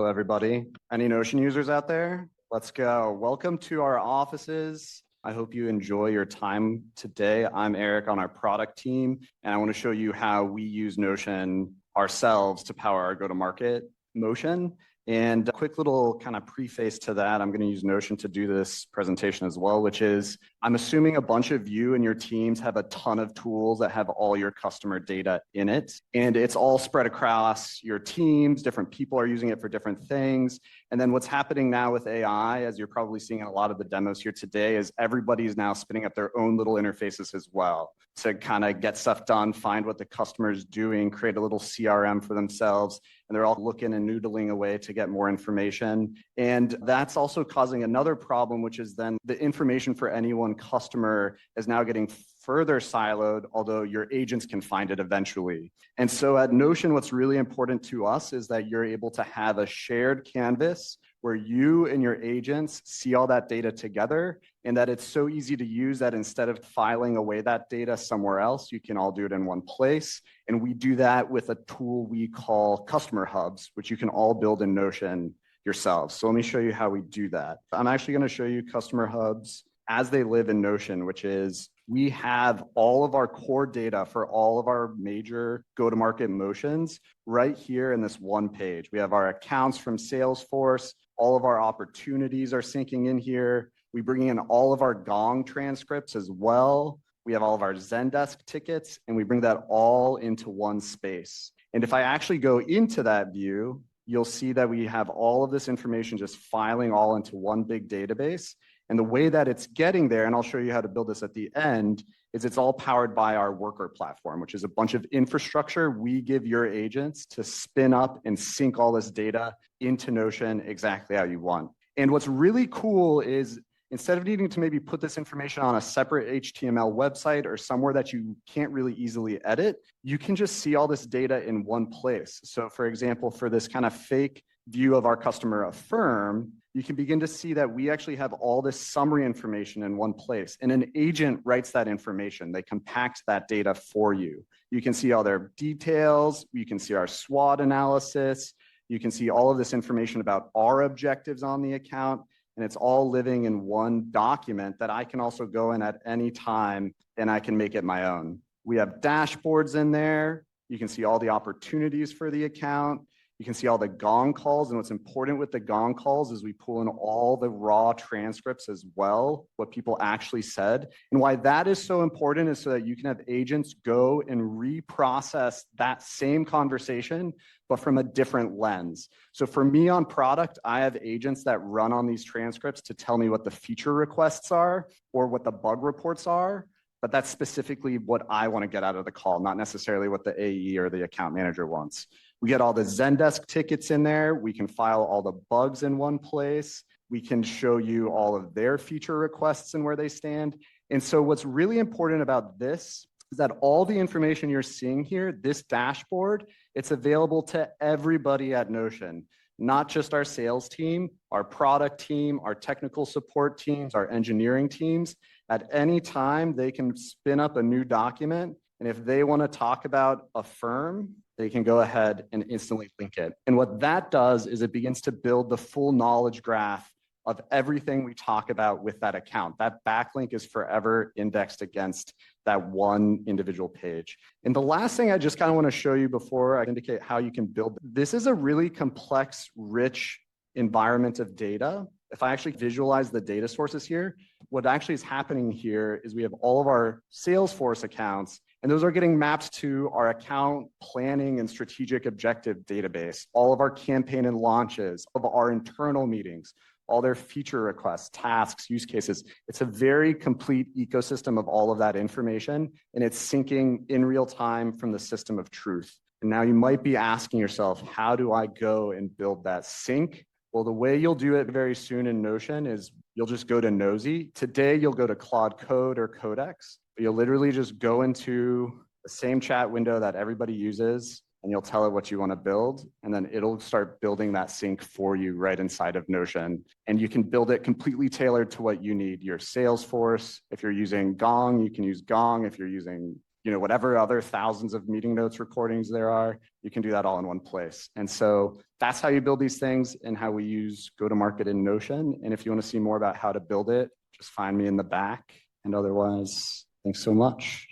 everybody. Any Notion users out there? Let's go. Welcome to our offices. I hope you enjoy your time today. I'm Eric on our product team, and I want to show you how we use Notion ourselves to power our go-to-market motion. And a quick little kind of preface to that, I'm going to use Notion to do this presentation as well, which is I'm assuming a bunch of you and your teams have a ton of tools that have all your customer data in it. And it's all spread across your teams. Different people are using it for different things. And then what's happening now with AI, as you're probably seeing in a lot of the demos here today, is everybody's now spinning up their own little interfaces as well to kind of get stuff done, find what the customer is doing, create a little CRM for themselves. And they're all looking and noodling away to get more information. And that's also causing another problem, which is then the information for any one customer is now getting further siloed, although your agents can find it eventually. And so at Notion, what's really important to us is that you're able to have a shared canvas where you and your agents see all that data together, and that it's so easy to use that instead of filing away that data somewhere else, you can all do it in one place. And we do that with a tool we call customer hubs, which you can all build in Notion yourselves. So let me show you how we do that. I'm actually going to show you customer hubs as they live in Notion, which is we have all of our core data for all of our major go-to-market motions right here in this one page. We have our accounts from Salesforce. All of our opportunities are syncing in here. We bring in all of our Gong transcripts as well. We have all of our Zendesk tickets, and we bring that all into one space. And if I actually go into that view, you'll see that we have all of this information just filing all into one big database. And the way that it's getting there, and I'll show you how to build this at the end, is it's all powered by our worker platform, which is a bunch of infrastructure we give your agents to spin up and sync all this data into Notion exactly how you want. And what's really cool is instead of needing to maybe put this information on a separate HTML website or somewhere that you can't really easily edit, you can just see all this data in one place. So for example, for this kind of fake view of our customer Affirm, you can begin to see that we actually have all this summary information in one place. And an agent writes that information. They compact that data for you. You can see all their details. You can see our SWOT analysis. You can see all of this information about our objectives on the account. And it's all living in one document that I can also go in at any time and I can make it my own. We have dashboards in there. You can see all the opportunities for the account. You can see all the Gong calls, and what's important with the Gong calls is we pull in all the raw transcripts as well, what people actually said. And why that is so important is so that you can have agents go and reprocess that same conversation, but from a different lens. So for me on product, I have agents that run on these transcripts to tell me what the feature requests are or what the bug reports are. But that's specifically what I want to get out of the call, not necessarily what the AE or the account manager wants. We get all the Zendesk tickets in there. We can file all the bugs in one place. We can show you all of their feature requests and where they stand. And so what's really important about this is that all the information you're seeing here, this dashboard, it's available to everybody at Notion, not just our sales team, our product team, our technical support teams, our engineering teams. At any time, they can spin up a new document. And if they want to talk about Affirm, they can go ahead and instantly link it. And what that does is it begins to build the full knowledge graph of everything we talk about with that account. That backlink is forever indexed against that one individual page. And the last thing I just kind of want to show you before I indicate how you can build, this is a really complex, rich environment of data. If I actually visualize the data sources here, what actually is happening here is we have all of our Salesforce accounts, and those are getting mapped to our account planning and strategic objective database, all of our campaign and launches, of our internal meetings, all their feature requests, tasks, use cases. It's a very complete ecosystem of all of that information, and it's syncing in real time from the system of truth. And now you might be asking yourself, how do I go and build that sync? Well, the way you'll do it very soon in Notion is you'll just go to Nosy. Today, you'll go to Claude Code or Codex. You'll literally just go into the same chat window that everybody uses, and you'll tell it what you want to build, and then it'll start building that sync for you right inside of Notion. And you can build it completely tailored to what you need. Your Salesforce, if you're using Gong, you can use Gong. If you're using whatever other thousands of meeting notes recordings there are, you can do that all in one place. And so that's how you build these things and how we use go-to-market in Notion. And if you want to see more about how to build it, just find me in the back. And otherwise, thanks so much.